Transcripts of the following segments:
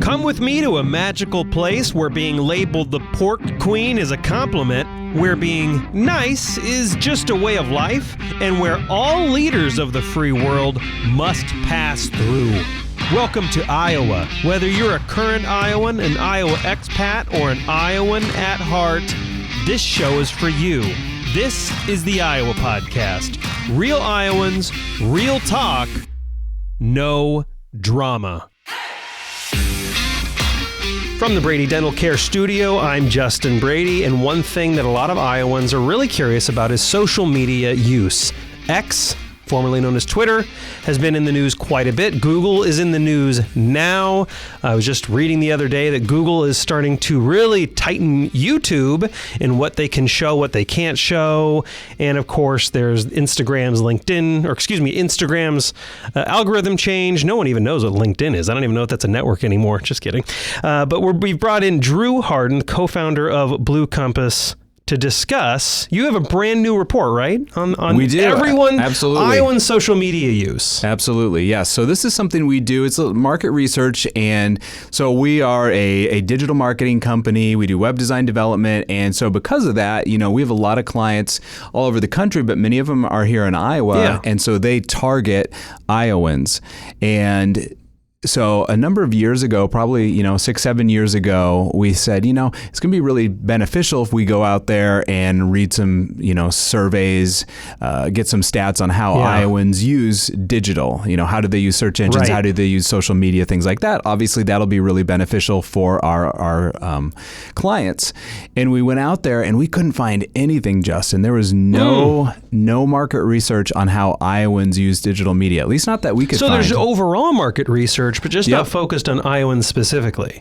Come with me to a magical place where being labeled the pork queen is a compliment, where being nice is just a way of life, and where all leaders of the free world must pass through. Welcome to Iowa. Whether you're a current Iowan, an Iowa expat, or an Iowan at heart, this show is for you. This is the Iowa Podcast. Real Iowans, real talk, no drama. From the Brady Dental Care Studio, I'm Justin Brady, and one thing that a lot of Iowans are really curious about is social media use. X, formerly known as Twitter, has been in the news quite a bit. Google is in the news now. I was just reading the other day that Google is starting to really tighten YouTube in what they can show, what they can't show. And of course, there's Instagram's algorithm change. No one even knows what LinkedIn is. I don't even know if that's a network anymore. Just kidding. But we've brought in Drew Harden, co-founder of Blue Compass, to discuss. You have a brand new report, right? On we do. Everyone, absolutely. Iowan social media use. Absolutely, yes. So this is something we do. It's market research, and so we are a digital marketing company. We do web design development, and so because of that, we have a lot of clients all over the country, but many of them are here in Iowa, and so they target Iowans. And so a number of years ago, probably, 6-7 years ago, we said, it's going to be really beneficial if we go out there and read some, surveys, get some stats on how Iowans use digital. How do they use search engines? How do they use social media? Things like that. Obviously, that'll be really beneficial for our clients. And we went out there and we couldn't find anything, Justin. There was no market research on how Iowans use digital media, at least not that we could find. So there's overall market research, but just not focused on Iowans specifically.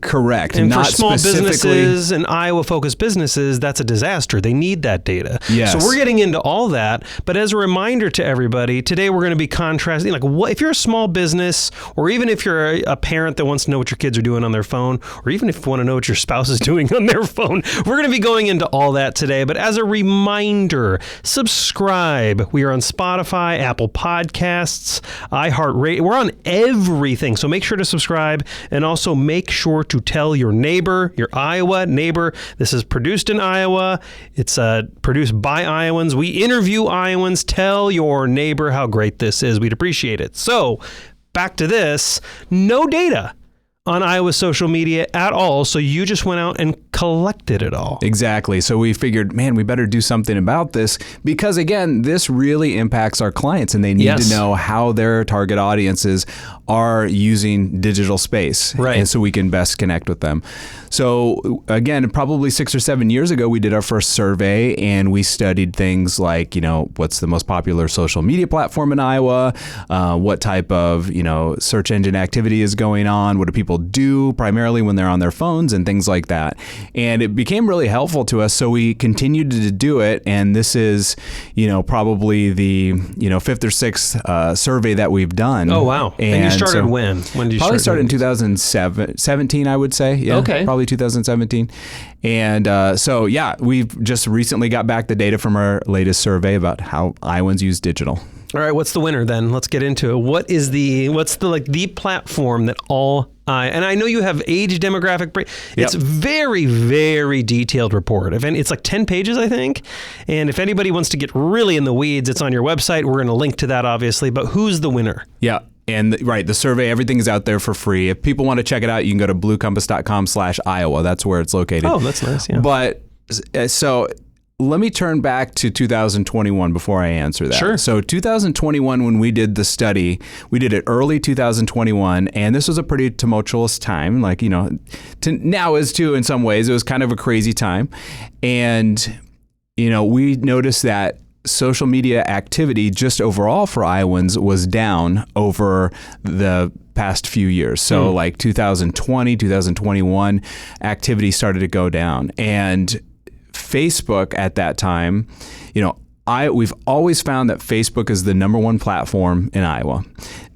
Correct. And not for small businesses and Iowa-focused businesses, that's a disaster. They need that data. Yes. So we're getting into all that. But as a reminder to everybody, today we're going to be contrasting, if you're a small business, or even if you're a parent that wants to know what your kids are doing on their phone, or even if you want to know what your spouse is doing on their phone, we're going to be going into all that today. But as a reminder, subscribe. We are on Spotify, Apple Podcasts, iHeartRadio. We're on everything. So make sure to subscribe, and also make sure to tell your neighbor, your Iowa neighbor. This is produced in Iowa. It's produced by Iowans. We interview Iowans. Tell your neighbor how great this is. We'd appreciate it. So back to this. No data on Iowa social media at all. So you just went out and collected it all. Exactly. So we figured, we better do something about this, because again, this really impacts our clients, and they need to know how their target audiences are using digital space. Right. And so we can best connect with them. So again, probably 6 or 7 years ago, we did our first survey, and we studied things like, what's the most popular social media platform in Iowa? What type of, search engine activity is going on? What do people do primarily when they're on their phones and things like that? And it became really helpful to us. So we continued to do it. And this is, probably the, 5th or 6th survey that we've done. Oh, wow. And you started when? When did you probably started in 2017, I would say. Yeah, okay. Probably 2017. And we've just recently got back the data from our latest survey about how Iowans use digital. All right, what's the winner then? Let's get into it. What's the platform that and I know you have age demographic. It's very, very detailed report. It's like 10 pages, I think. And if anybody wants to get really in the weeds, it's on your website. We're going to link to that, obviously. But who's the winner? Yeah. And the survey, everything is out there for free. If people want to check it out, you can go to bluecompass.com/Iowa. That's where it's located. Oh, that's nice. Yeah. But so let me turn back to 2021 before I answer that. Sure. So 2021, when we did the study, we did it early 2021, and this was a pretty tumultuous time, now is too in some ways. It was kind of a crazy time. And, we noticed that social media activity just overall for Iowans was down over the past few years. So like 2020, 2021, activity started to go down. And Facebook at that time, we've always found that Facebook is the number one platform in Iowa.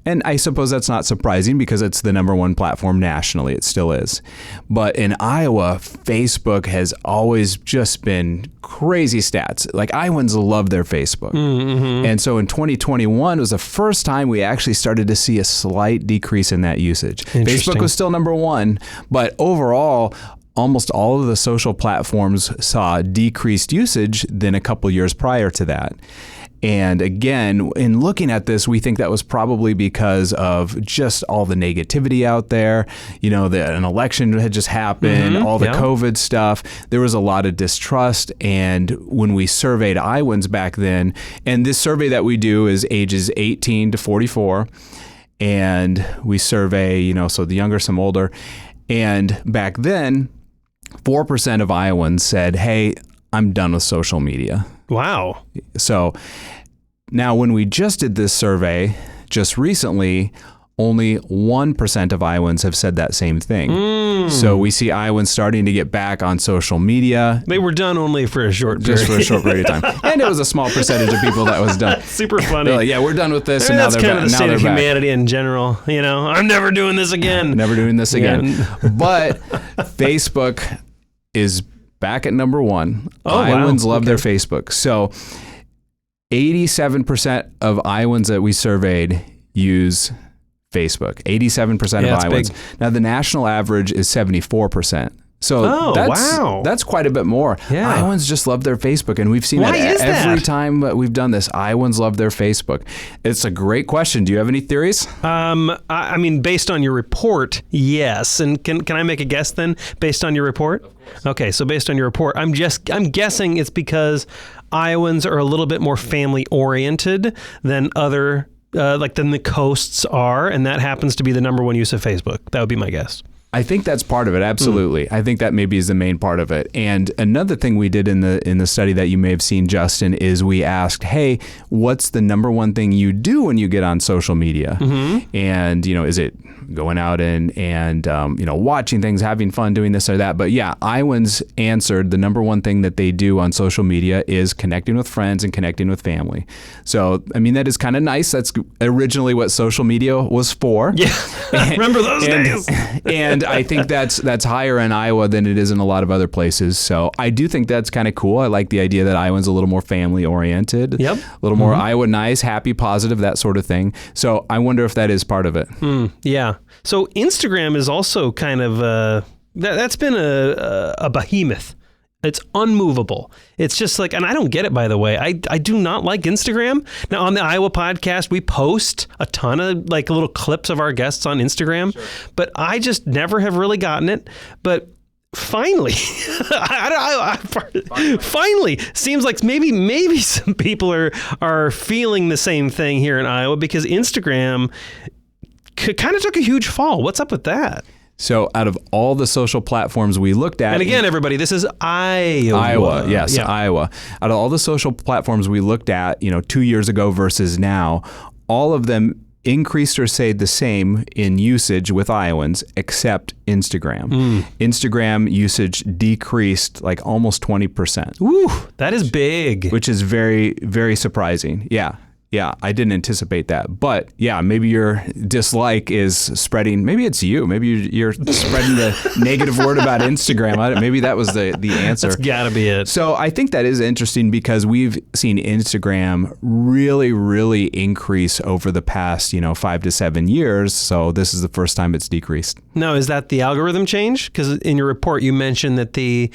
And I suppose that's not surprising because it's the number one platform nationally. It still is. But in Iowa, Facebook has always just been crazy stats. Like Iowans love their Facebook. Mm-hmm. And so in 2021 was the first time we actually started to see a slight decrease in that usage. Facebook was still number one, but overall, almost all of the social platforms saw decreased usage than a couple years prior to that. And again, in looking at this, we think that was probably because of just all the negativity out there. You know, an election had just happened, all the COVID stuff. There was a lot of distrust. And when we surveyed Iowans back then, and this survey that we do is ages 18 to 44, and we survey, you know, so the younger, some older. And back then, 4% of Iowans said, hey, I'm done with social media. Wow. So now when we just did this survey just recently, only 1% of Iowans have said that same thing. So we see Iowans starting to get back on social media. They were done only for a short period. Just for a short period of time. And it was a small percentage of people that was done. Super funny. They're like, yeah, we're done with this. And now that's they're kind back. of the Now state they're of back. humanity in general. You know, I'm never doing this again. Never doing this again. But Facebook is back at number one. Iowans love their Facebook. So 87% of Iowans that we surveyed use Facebook. 87% of Iowans. Big. Now the national average is 74%. So that's quite a bit more. Yeah. Iowans just love their Facebook, and we've seen that every time we've done this. Iowans love their Facebook. It's a great question. Do you have any theories? I mean, based on your report, yes. And can I make a guess then, based on your report? Of course. Okay, so based on your report, I'm guessing it's because Iowans are a little bit more family oriented than other than the coasts are, and that happens to be the number one use of Facebook. That would be my guess. I think that's part of it. Absolutely. I think that maybe is the main part of it. And another thing we did in the study that you may have seen, Justin, is we asked, hey, what's the number one thing you do when you get on social media? Mm-hmm. And, you know, is it going out and you know, watching things, having fun, doing this or that? But yeah, Iowans answered the number one thing that they do on social media is connecting with friends and connecting with family. So, I mean, that is kind of nice. That's originally what social media was for. Yeah. Remember those days. And I think that's higher in Iowa than it is in a lot of other places. So I do think that's kind of cool. I like the idea that Iowans a little more family oriented. Yep. A little more Iowa nice, happy, positive, that sort of thing. So I wonder if that is part of it. Yeah. So Instagram is also kind of that's been a behemoth. It's unmovable. It's just like, and I don't get it, by the way. I do not like Instagram. Now, on the Iowa podcast, we post a ton of like little clips of our guests on Instagram, but I just never have really gotten it. But finally, finally, seems like maybe some people are feeling the same thing here in Iowa because Instagram kind of took a huge fall. What's up with that? So out of all the social platforms we looked at... And again, everybody, this is Iowa. Iowa, yes, yeah. Iowa. Out of all the social platforms we looked at, 2 years ago versus now, all of them increased or stayed the same in usage with Iowans, except Instagram. Instagram usage decreased like almost 20%. Ooh, that is big. Which is very, very surprising. Yeah. Yeah, I didn't anticipate that. But yeah, maybe your dislike is spreading. Maybe it's you. Maybe you're spreading the negative word about Instagram. Maybe that was the answer. That's got to be it. So I think that is interesting because we've seen Instagram really, really increase over the past, 5 to 7 years. So this is the first time it's decreased. Now, is that the algorithm change? Because in your report, you mentioned that they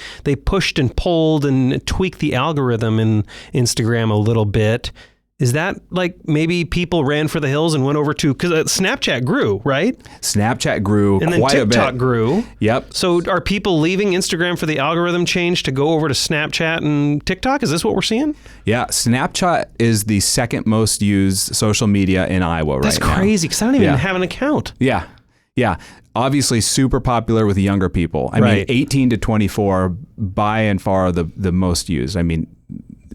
pushed and pulled and tweaked the algorithm in Instagram a little bit. Is that like maybe people ran for the hills and went over to, because Snapchat grew, right? Snapchat grew and then quite a bit. TikTok grew. Yep. So are people leaving Instagram for the algorithm change to go over to Snapchat and TikTok? Is this what we're seeing? Yeah. Snapchat is the second most used social media in Iowa right now. That's crazy because I don't even have an account. Yeah. Yeah. Obviously super popular with younger people. I mean, 18 to 24 by and far the most used. I mean,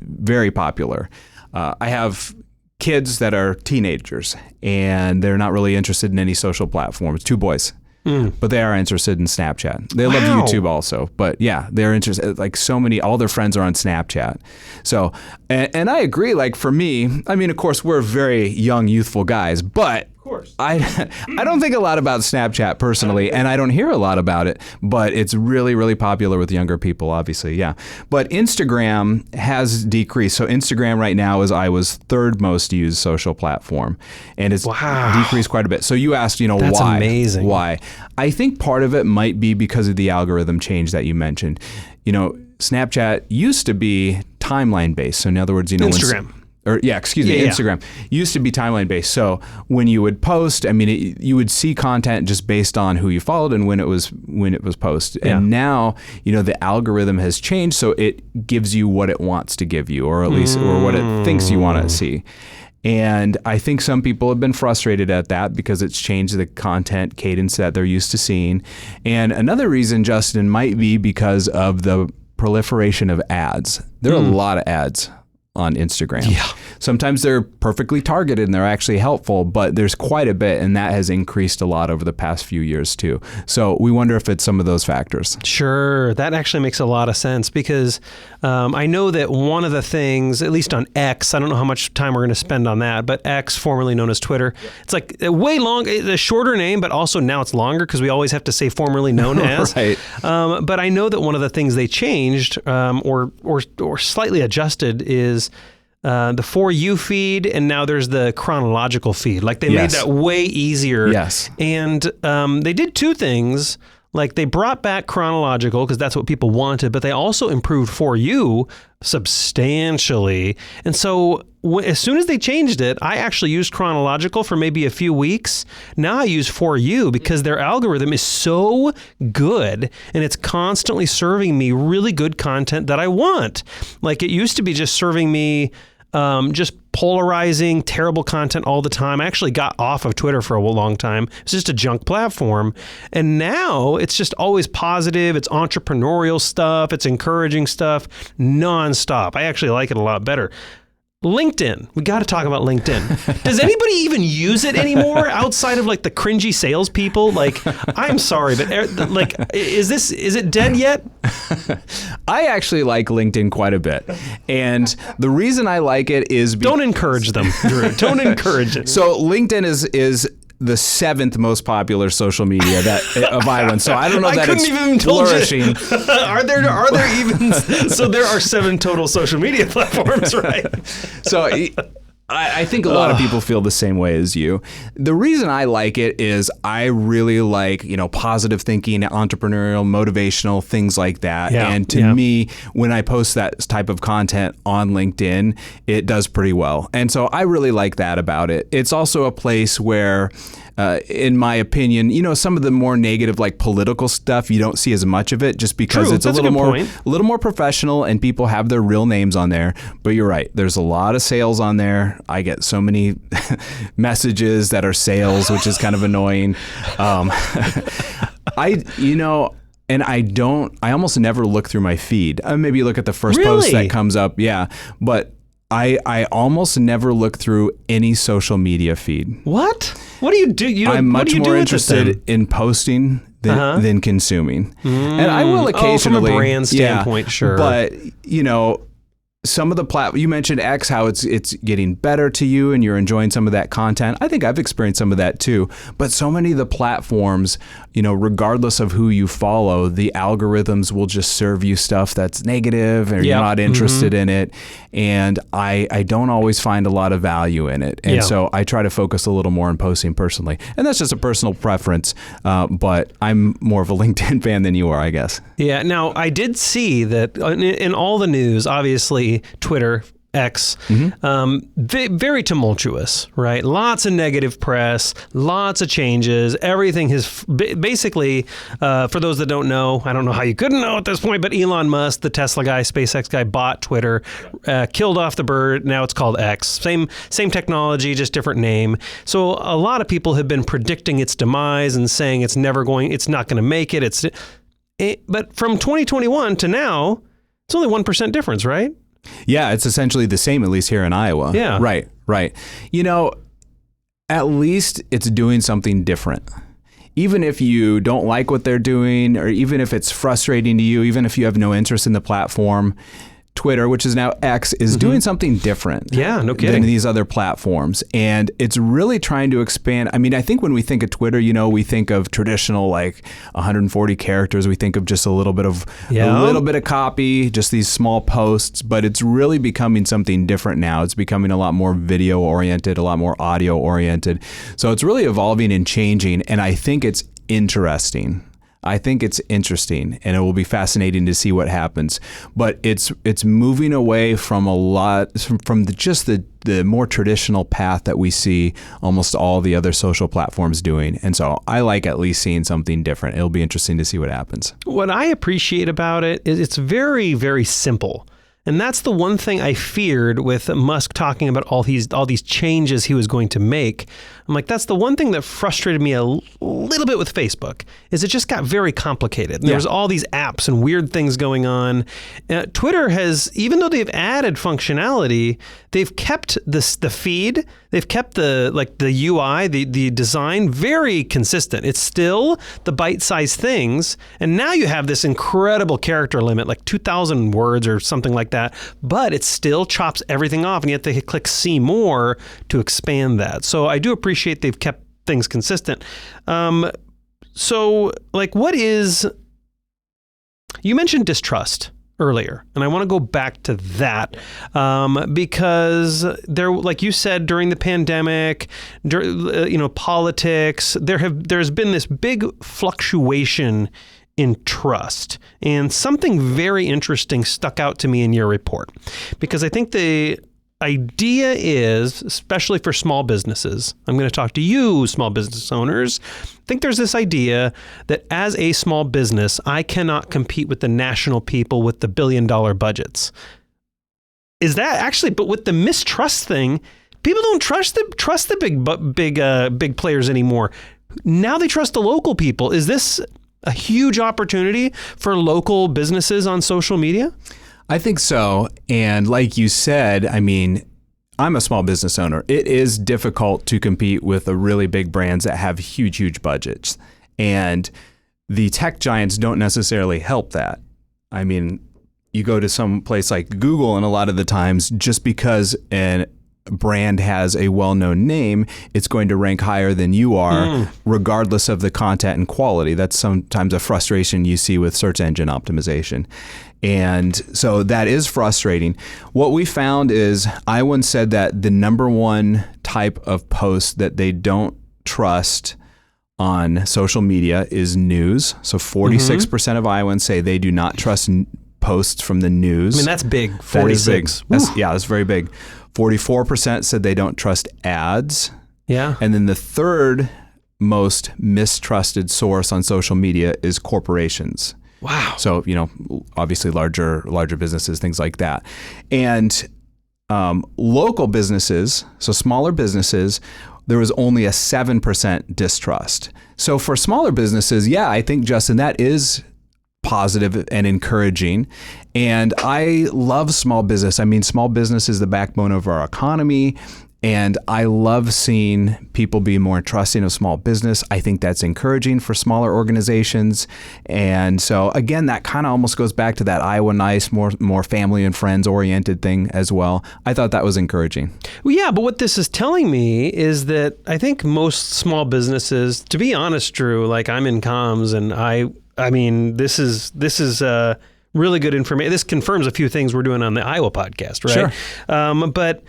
very popular. I have kids that are teenagers and they're not really interested in any social platforms. 2 boys, but they are interested in Snapchat. They love YouTube also, but yeah, they're interested. Like all their friends are on Snapchat. So, and I agree. Like for me, I mean, of course, we're very young, youthful guys, but course. I don't think a lot about Snapchat personally, and I don't hear a lot about it, but it's really, really popular with younger people, obviously, yeah. But Instagram has decreased. So Instagram right now is Iowa's third most used social platform, and it's decreased quite a bit. So you asked, That's why? Amazing. Why? I think part of it might be because of the algorithm change that you mentioned. Snapchat used to be timeline based. So in other words, Instagram. Instagram used to be timeline based. So when you would post, you would see content just based on who you followed and when it was posted. Yeah. And now, the algorithm has changed, so it gives you what it wants to give you, or at least, or what it thinks you want to see. And I think some people have been frustrated at that because it's changed the content cadence that they're used to seeing. And another reason, Justin, might be because of the proliferation of ads. There are a lot of ads on Instagram. Yeah. Sometimes they're perfectly targeted and they're actually helpful, but there's quite a bit, and that has increased a lot over the past few years too. So we wonder if it's some of those factors. Sure. That actually makes a lot of sense because I know that one of the things, at least on X, I don't know how much time we're going to spend on that, but X, formerly known as Twitter, it's like way long, a shorter name, but also now it's longer because we always have to say formerly known as. Right. But I know that one of the things they changed or slightly adjusted is the For You feed, and now there's the chronological feed. Like they made that way easier. Yes. And they did two things. Like they brought back chronological because that's what people wanted, but they also improved For You substantially. And so as soon as they changed it, I actually used chronological for maybe a few weeks. Now I use For You because their algorithm is so good and it's constantly serving me really good content that I want. Like it used to be just serving me just polarizing, terrible content all the time. I actually got off of Twitter for a long time. It's just a junk platform. And now it's just always positive. It's entrepreneurial stuff. It's encouraging stuff nonstop. I actually like it a lot better. LinkedIn. We got to talk about LinkedIn. Does anybody even use it anymore outside of like the cringy salespeople? Like, I'm sorry, but like, is it dead yet? I actually like LinkedIn quite a bit. And the reason I like it is don't encourage them, Drew. Don't encourage it. So LinkedIn is the 7th most popular social media of Iowans. So I don't know that it's flourishing. Are there even? So there are 7 total social media platforms, right? So I think a lot of people feel the same way as you. The reason I like it is I really like, positive thinking, entrepreneurial, motivational, things like that. Yeah, and to me, when I post that type of content on LinkedIn, it does pretty well. And so I really like that about it. It's also a place where, in my opinion, some of the more negative, like political stuff, you don't see as much of it just because it's a little more professional and people have their real names on there. But you're right. There's a lot of sales on there. I get so many messages that are sales, which is kind of annoying. And I almost never look through my feed. Maybe look at the first post that comes up. Yeah. But I almost never look through any social media feed. What? What do you do? I'm much more interested in posting than consuming. And I will occasionally. From a brand standpoint, sure. But, some of the you mentioned X, how it's getting better to you and you're enjoying some of that content. I think I've experienced some of that too. But so many of the platforms, regardless of who you follow, the algorithms will just serve you stuff that's negative or you're not interested in it. And I don't always find a lot of value in it. And so I try to focus a little more on posting personally. And that's just a personal preference. But I'm more of a LinkedIn fan than you are, I guess. Yeah. Now, I did see that in all the news, obviously, Twitter, X, very tumultuous, right? Lots of negative press, lots of changes. Everything has basically, for those that don't know, I don't know how you couldn't know at this point, but Elon Musk, the Tesla guy, SpaceX guy, bought Twitter, killed off the bird. Now it's called X. Same technology, just different name. So a lot of people have been predicting its demise and saying it's not going to make it. But from 2021 to now, it's only 1% difference, right? Yeah, it's essentially the same, at least here in Iowa. Yeah. Right. At least it's doing something different. Even if you don't like what they're doing, or even if it's frustrating to you, even if you have no interest in the platform, Twitter, which is now X, is doing something different. Yeah, no kidding. Than these other platforms. And it's really trying to expand. I mean, I think when we think of Twitter, we think of traditional, like 140 characters. We think of just a little bit of copy, just these small posts, but it's really becoming something different now. It's becoming a lot more video oriented, a lot more audio oriented. So it's really evolving and changing. And I think it's interesting. and it will be fascinating to see what happens. But it's moving away from the more traditional path that we see almost all the other social platforms doing. And so I like at least seeing something different. It'll be interesting to see what happens. What I appreciate about it is it's very, very simple. And that's the one thing I feared with Musk talking about all these changes he was going to make. I'm like, that's the one thing that frustrated me a little bit with Facebook, is it just got very complicated. There's all these apps and weird things going on. Twitter has, even though they've added functionality, they've kept the feed, they've kept the UI, the design very consistent. It's still the bite-sized things. And now you have this incredible character limit, like 2,000 words or something like that, but it still chops everything off, and you have to click see more to expand that. So I do appreciate they've kept things consistent. So you mentioned distrust earlier, and I want to go back to that because there, like you said, during the pandemic, politics, there's been this big fluctuation in trust. And something very interesting stuck out to me in your report, because I think the idea is, especially for small businesses, I'm going to talk to you, small business owners. I think there's this idea that as a small business, I cannot compete with the national people with the billion-dollar budgets. Is that actually, but with the mistrust thing, people don't trust the big players anymore. Now they trust the local people. Is this a huge opportunity for local businesses on social media? I think so. And like you said, I mean, I'm a small business owner. It is difficult to compete with the really big brands that have huge, huge budgets. And the tech giants don't necessarily help that. I mean, you go to some place like Google, and a lot of the times, just because a brand has a well-known name, it's going to rank higher than you are, regardless of the content and quality. That's sometimes a frustration you see with search engine optimization. And so that is frustrating. What we found is Iowans said that the number one type of post that they don't trust on social media is news. So 46% of Iowans say they do not trust posts from the news. I mean, that's big. 46. That's very big. 44% said they don't trust ads. Yeah. And then the third most mistrusted source on social media is corporations. Wow. So, obviously larger businesses, things like that. And local businesses, so smaller businesses, there was only a 7% distrust. So for smaller businesses, yeah, I think, Justin, that is positive and encouraging. And I love small business. I mean, small business is the backbone of our economy. And I love seeing people be more trusting of small business. I think that's encouraging for smaller organizations. And so, again, that kind of almost goes back to that Iowa Nice, more family and friends oriented thing as well. I thought that was encouraging. Well, yeah, but what this is telling me is that I think most small businesses, to be honest, Drew, like I'm in comms, and I mean, this is really good information. This confirms a few things we're doing on the Iowa podcast, right? Sure. But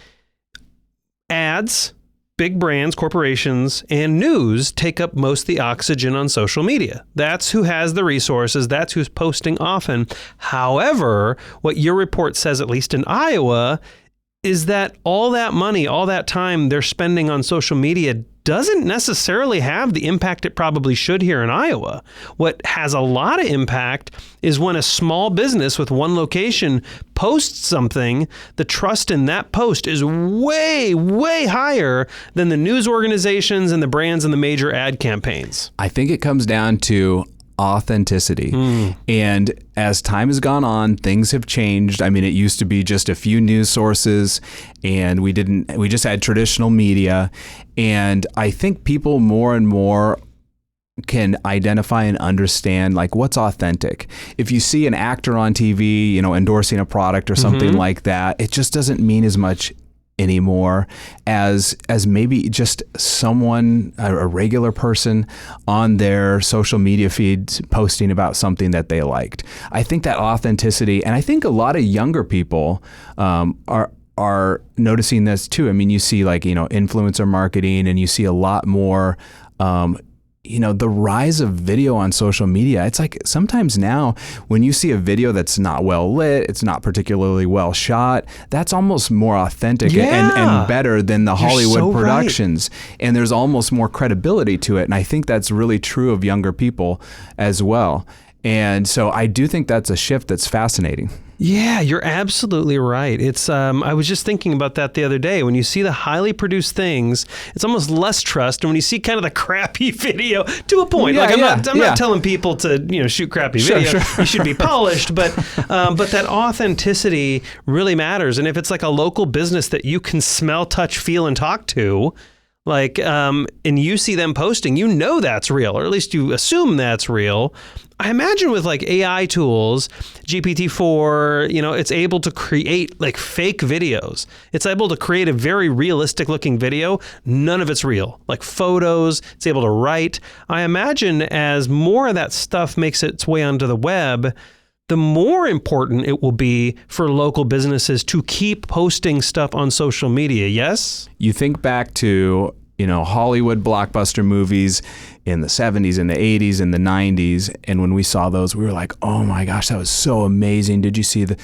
ads, big brands, corporations, and news take up most of the oxygen on social media. That's who has the resources. That's who's posting often. However, what your report says, at least in Iowa, is that all that money, all that time they're spending on social media doesn't necessarily have the impact it probably should here in Iowa. What has a lot of impact is when a small business with one location posts something, the trust in that post is way, way higher than the news organizations and the brands and the major ad campaigns. I think it comes down to authenticity. And as time has gone on, things have changed. I mean, it used to be just a few news sources, and we just had traditional media. And I think people more and more can identify and understand like what's authentic. If you see an actor on TV, endorsing a product or something like that, it just doesn't mean as much anymore as maybe just someone, a regular person on their social media feeds posting about something that they liked. I think that authenticity, and I think a lot of younger people are noticing this too. I mean, you see like, influencer marketing, and you see a lot more, the rise of video on social media. It's like sometimes now when you see a video that's not well lit, it's not particularly well shot, that's almost more authentic and better than the Hollywood productions. Right. And there's almost more credibility to it. And I think that's really true of younger people as well. And so I do think that's a shift that's fascinating. Yeah, you're absolutely right. It's I was just thinking about that the other day. When you see the highly produced things, it's almost less trust. And when you see kind of the crappy video, to a point, I'm not telling people to shoot crappy video. You should be polished, but that authenticity really matters. And if it's like a local business that you can smell, touch, feel, and talk to, like, and you see them posting, that's real, or at least you assume that's real. I imagine with like AI tools, GPT-4, it's able to create like fake videos. It's able to create a very realistic looking video. None of it's real. Like photos, it's able to write. I imagine as more of that stuff makes its way onto the web, the more important it will be for local businesses to keep posting stuff on social media. Yes? You think back to, Hollywood blockbuster movies in the 70s and the 80s and the 90s. And when we saw those, we were like, oh my gosh, that was so amazing. Did you see the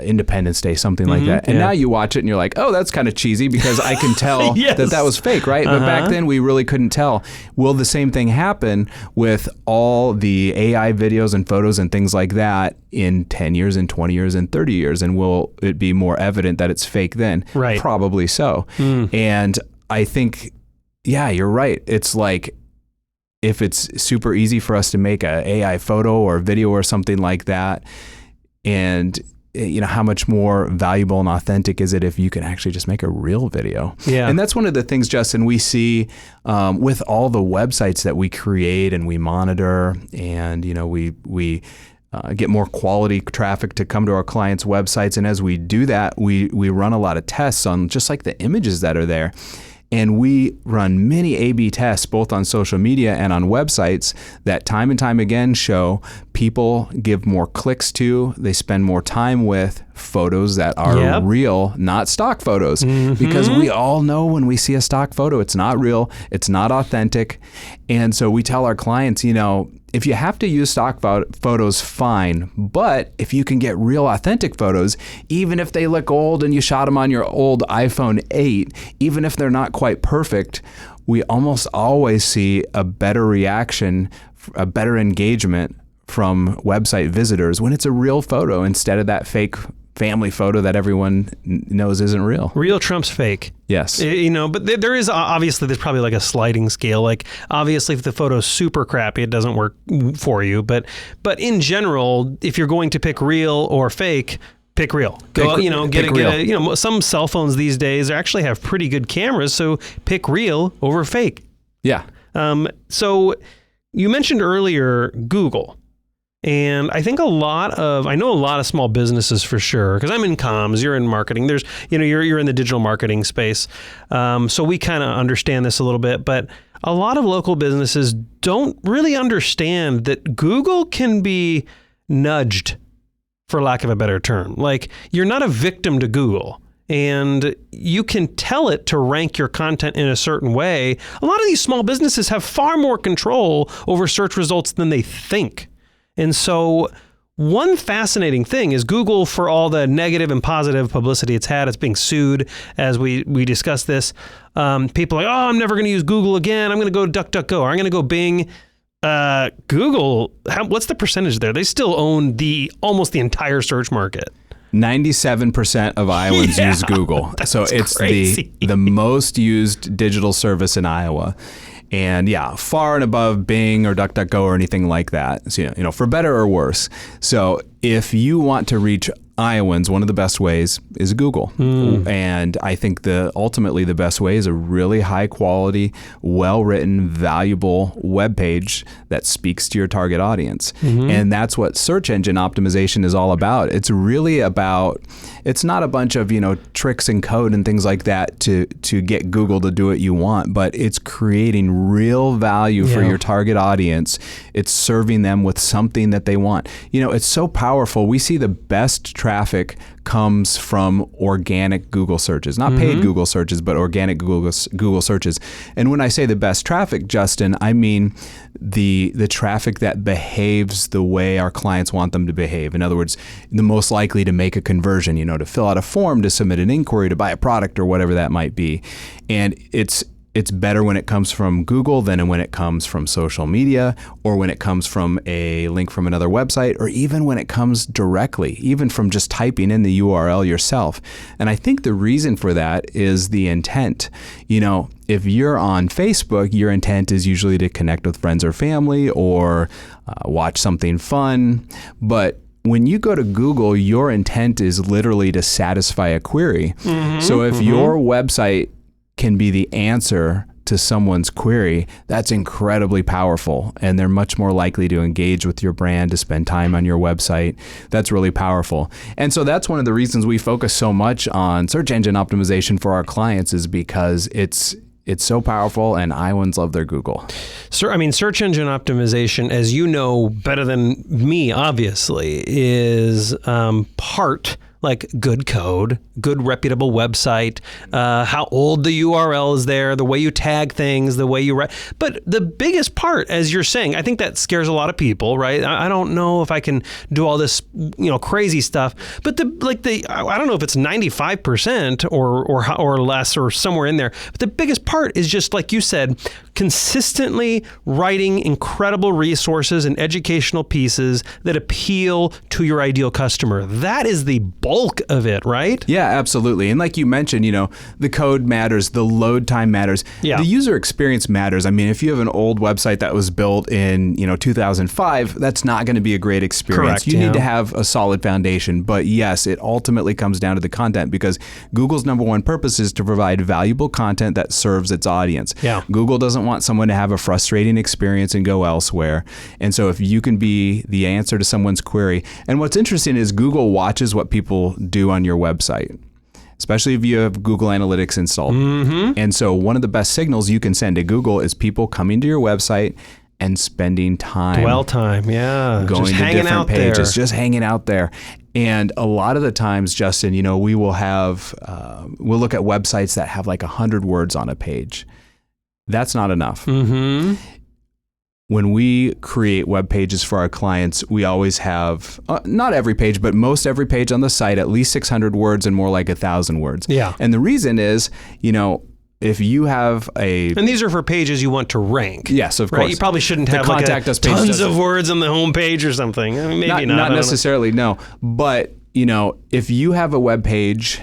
Independence Day, something like that? And now you watch it and you're like, oh, that's kind of cheesy because I can tell that was fake, right? But back then we really couldn't tell. Will the same thing happen with all the AI videos and photos and things like that in 10 years and 20 years and 30 years? And will it be more evident that it's fake then? Right. Probably so. And I think, you're right. It's like, if it's super easy for us to make a AI photo or video or something like that, and how much more valuable and authentic is it if you can actually just make a real video? Yeah. And that's one of the things, Justin, we see with all the websites that we create and we monitor, and we get more quality traffic to come to our clients' websites. And as we do that, we run a lot of tests on just like the images that are there. And we run many A/B tests, both on social media and on websites, that time and time again show people give more clicks to, they spend more time with photos that are real, not stock photos. Because we all know when we see a stock photo, it's not real, it's not authentic. And so we tell our clients, if you have to use stock photos, fine. But if you can get real authentic photos, even if they look old and you shot them on your old iPhone 8, even if they're not quite perfect, we almost always see a better reaction, a better engagement from website visitors when it's a real photo instead of that fake family photo that everyone knows isn't real. Real trumps fake. Yes. But there is obviously, there's probably like a sliding scale. Like obviously if the photo's super crappy, it doesn't work for you. But in general, if you're going to pick real or fake, pick real. Some cell phones these days actually have pretty good cameras. So pick real over fake. Yeah. So you mentioned earlier Google. And I think I know a lot of small businesses for sure, because I'm in comms, you're in marketing. There's, you're in the digital marketing space. So we kind of understand this a little bit, but a lot of local businesses don't really understand that Google can be nudged, for lack of a better term. Like, you're not a victim to Google. And you can tell it to rank your content in a certain way. A lot of these small businesses have far more control over search results than they think. And so one fascinating thing is Google, for all the negative and positive publicity it's had, it's being sued as we discuss this. People are like, oh, I'm never going to use Google again. I'm going to go DuckDuckGo, or I'm going to go Bing. Google, what's the percentage there? They still own almost the entire search market. 97% of Iowans use Google. So it's crazy. the most used digital service in Iowa. And far and above Bing or DuckDuckGo or anything like that. So, for better or worse. So if you want to reach Iowans, one of the best ways is Google. And I think ultimately the best way is a really high quality, well-written, valuable web page that speaks to your target audience. And that's what search engine optimization is all about. It's really about, it's not a bunch of, tricks and code and things like that to get Google to do what you want, but it's creating real value for your target audience. It's serving them with something that they want. It's so powerful. We see the best traffic comes from organic Google searches, not paid Google searches, but organic Google searches. And when I say the best traffic, Justin, I mean the traffic that behaves the way our clients want them to behave. In other words, the most likely to make a conversion, to fill out a form, to submit an inquiry, to buy a product, or whatever that might be. And it's better when it comes from Google than when it comes from social media, or when it comes from a link from another website, or even when it comes directly, even from just typing in the URL yourself. And I think the reason for that is the intent. If you're on Facebook, your intent is usually to connect with friends or family, or watch something fun. But when you go to Google, your intent is literally to satisfy a query. So if your website can be the answer to someone's query, that's incredibly powerful. And they're much more likely to engage with your brand, to spend time on your website. That's really powerful. And so that's one of the reasons we focus so much on search engine optimization for our clients, is because it's so powerful, and Iowans love their Google. Search engine optimization, as you know better than me, obviously, is part like good code, good reputable website, how old the URL is there, the way you tag things, the way you write. But the biggest part, as you're saying, I think that scares a lot of people, right? I don't know if I can do all this, crazy stuff. But I don't know if it's 95% or less, or somewhere in there. But the biggest part is just, like you said, consistently writing incredible resources and educational pieces that appeal to your ideal customer. That is the bulk of it, right? Yeah, absolutely. And like you mentioned, the code matters, the load time matters, the user experience matters. I mean, if you have an old website that was built in, 2005, that's not going to be a great experience. Correct, you need to have a solid foundation. But yes, it ultimately comes down to the content, because Google's number one purpose is to provide valuable content that serves its audience. Yeah. Google doesn't want someone to have a frustrating experience and go elsewhere. And so if you can be the answer to someone's query, and what's interesting is Google watches what people do on your website, especially if you have Google Analytics installed. And so one of the best signals you can send to Google is people coming to your website and spending time. Dwell time, yeah. Going just to hanging different out pages, there. just hanging out there. And a lot of the times, Justin, we will have, we'll look at websites that have like 100 words on a page. That's not enough. When we create web pages for our clients, we always have, not every page, but most every page on the site, at least 600 words and more like 1,000 words. Yeah. And the reason is, if you have and these are for pages you want to rank. Yes, of course. Right? You probably shouldn't The have contact us page tons of words on the home page or something. I mean, maybe not necessarily, no. But if you have a web page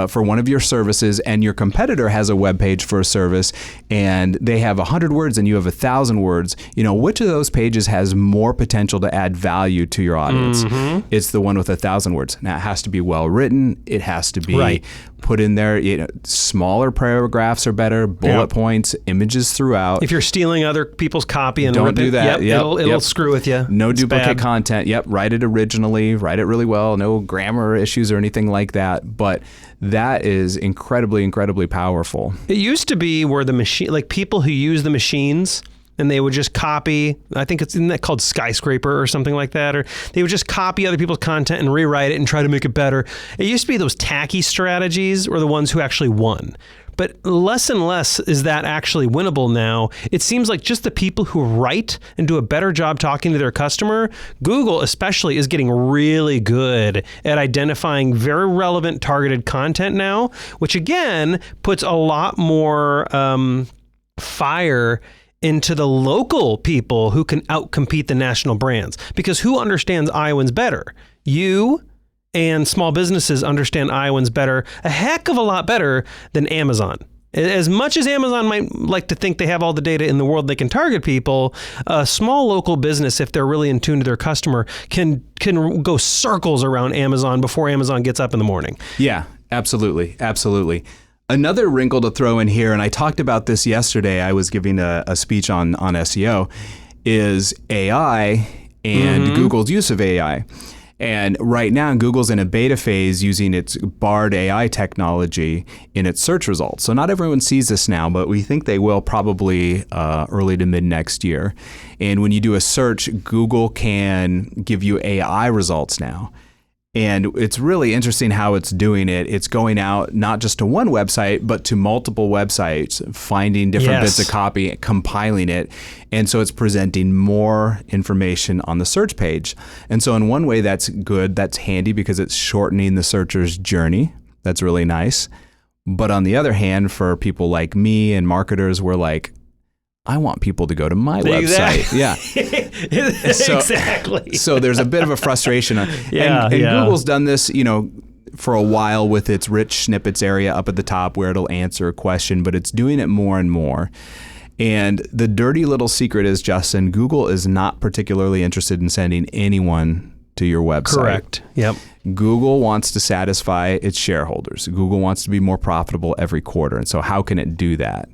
for one of your services, and your competitor has a web page for a service, and they have 100 words and you have 1,000 words, which of those pages has more potential to add value to your audience? It's the one with 1,000 words. Now, it has to be well written. It has to be put in there. Smaller paragraphs are better. Bullet points, images throughout. If you're stealing other people's copy and don't do that. It'll screw with you. No It's duplicate bad. content. Write it originally. Write it really well. No grammar issues or anything like that. But that is incredibly, incredibly powerful. It used to be where the machine, like people who use the machines, and they would just copy, I think isn't that called Skyscraper or something like that? Or they would just copy other people's content and rewrite it and try to make it better. It used to be those tacky strategies were the ones who actually won. But less and less is that actually winnable now. It seems like just the people who write and do a better job talking to their customer, Google especially is getting really good at identifying very relevant targeted content now, which again puts a lot more fire into the local people who can outcompete the national brands. Because who understands Iowans better? You and small businesses understand Iowans better, a heck of a lot better than Amazon. As much as Amazon might like to think they have all the data in the world, they can target people, a small local business, if they're really in tune to their customer, can go circles around Amazon before Amazon gets up in the morning. Yeah, absolutely. Absolutely. Another wrinkle to throw in here, and I talked about this yesterday, I was giving a speech on SEO, is AI and Google's use of AI. And right now, Google's in a beta phase using its Bard AI technology in its search results. So not everyone sees this now, but we think they will probably early to mid next year. And when you do a search, Google can give you AI results now. And it's really interesting how it's doing it. It's going out not just to one website, but to multiple websites, finding different bits of copy, compiling it. And so it's presenting more information on the search page. And so in one way, that's good. That's handy because it's shortening the searcher's journey. That's really nice. But on the other hand, for people like me and marketers, we're like, I want people to go to my website. Yeah. Exactly. So there's a bit of a frustration. And Google's done this, for a while with its rich snippets area up at the top where it'll answer a question, but it's doing it more and more. And the dirty little secret is, Justin, Google is not particularly interested in sending anyone to your website. Correct. Yep. Google wants to satisfy its shareholders. Google wants to be more profitable every quarter. And so how can it do that?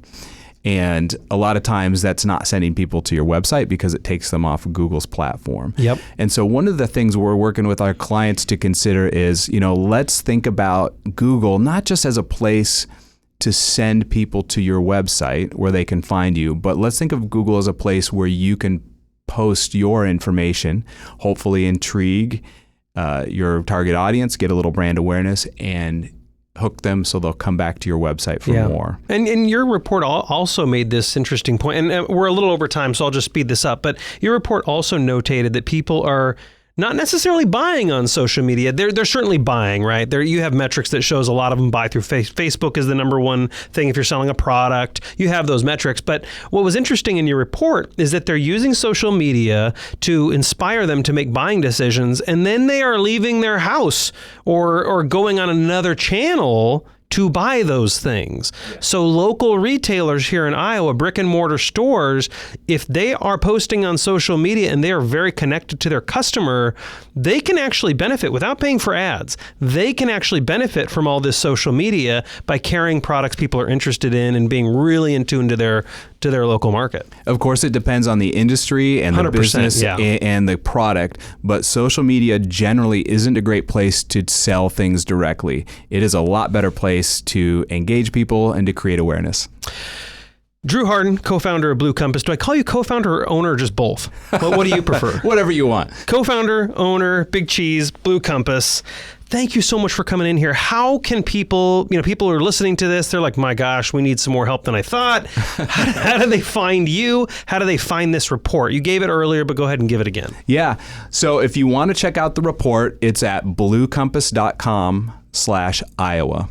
And a lot of times that's not sending people to your website because it takes them off of Google's platform. Yep. And so one of the things we're working with our clients to consider is, let's think about Google not just as a place to send people to your website where they can find you, but let's think of Google as a place where you can post your information, hopefully intrigue your target audience, get a little brand awareness, and hook them so they'll come back to your website for more. And your report also made this interesting point, and we're a little over time, so I'll just speed this up, but your report also notated that people are not necessarily buying on social media. They're certainly buying, right? You have metrics that shows a lot of them buy through Facebook is the number one thing if you're selling a product. You have those metrics. But what was interesting in your report is that they're using social media to inspire them to make buying decisions, and then they are leaving their house or going on another channel to buy those things. So local retailers here in Iowa, brick and mortar stores, if they are posting on social media and they are very connected to their customer, they can actually benefit without paying for ads. They can actually benefit from all this social media by carrying products people are interested in and being really in tune to their local market. Of course, it depends on the industry and the business and the product, but social media generally isn't a great place to sell things directly. It is a lot better place to engage people and to create awareness. Drew Harden, co-founder of Blue Compass. Do I call you co-founder or owner or just both? What do you prefer? Whatever you want. Co-founder, owner, Big Cheese, Blue Compass. Thank you so much for coming in here. How can people who are listening to this, they're like, my gosh, we need some more help than I thought. How do they find you? How do they find this report? You gave it earlier, but go ahead and give it again. Yeah. So if you want to check out the report, it's at bluecompass.com/Iowa.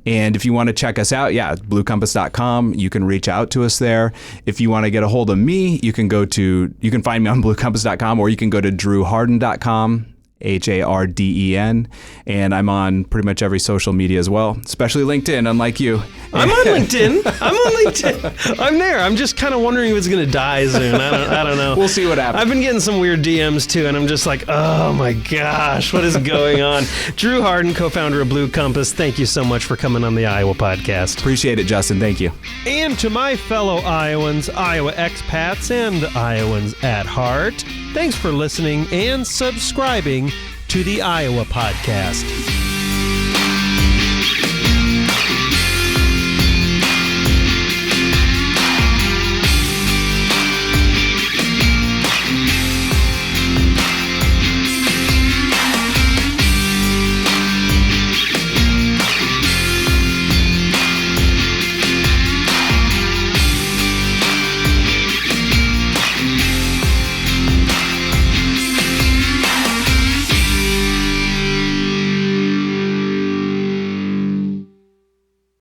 And if you want to check us out, bluecompass.com. You can reach out to us there. If you want to get a hold of me, you can find me on bluecompass.com, or you can go to drewharden.com. HARDEN, and I'm on pretty much every social media as well, especially LinkedIn, unlike you. I'm on LinkedIn. I'm there. I'm just kind of wondering if it's going to die soon. I don't know. We'll see what happens. I've been getting some weird DMs too, and I'm just like, oh my gosh, what is going on? Drew Harden, co-founder of Blue Compass, thank you so much for coming on the Iowa podcast. Appreciate it, Justin. Thank you. And to my fellow Iowans, Iowa expats, and Iowans at heart, thanks for listening and subscribing to the Iowa podcast.